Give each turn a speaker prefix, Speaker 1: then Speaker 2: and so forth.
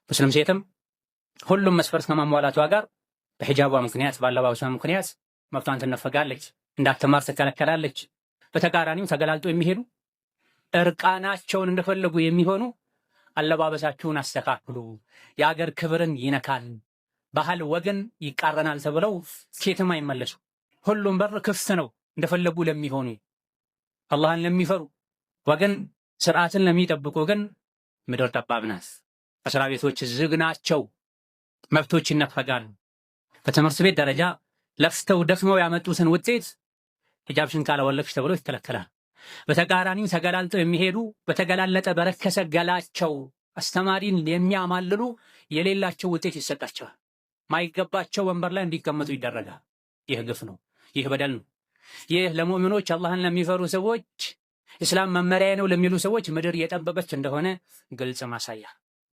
Speaker 1: ሙስሊም ሴትም ሁሉም መስፈርት ከማሟላቷ ጋር በሂጃቧ ምክንያት ባለባበሷ ምክንያት መብቷን ትነፈጋለች፣ እንዳትማር ትከለከላለች። በተቃራኒው ተገላልጦ የሚሄዱ እርቃናቸውን እንደፈለጉ የሚሆኑ አለባበሳችሁን አስተካክሉ፣ የአገር ክብርን ይነካል፣ ባህል ወገን ይቃረናል ተብለው ኬትም አይመለሱ። ሁሉም በር ክፍት ነው እንደፈለጉ ለሚሆኑ አላህን ለሚፈሩ ወገን ስርዓትን ለሚጠብቁ ግን ምድር ጠባብ ናት። መስሪያ ቤቶች ዝግ ናቸው፣ መብቶች ይነፈጋሉ። በትምህርት ቤት ደረጃ ለፍተው ደክመው ያመጡትን ውጤት ሂጃብሽን ካላወለቅሽ ተብሎ ይከለከላል። በተቃራኒው ተገላልጠው የሚሄዱ በተገላለጠ በረከሰ ገላቸው አስተማሪን የሚያማልሉ የሌላቸው ውጤት ይሰጣቸዋል። ማይገባቸው ወንበር ላይ እንዲቀመጡ ይደረጋል። ይህ ግፍ ነው፣ ይህ በደል ነው። ይህ ለሙእሚኖች አላህን ለሚፈሩ ሰዎች እስላም መመሪያ ነው ለሚሉ ሰዎች ምድር የጠበበች እንደሆነ ግልጽ ማሳያ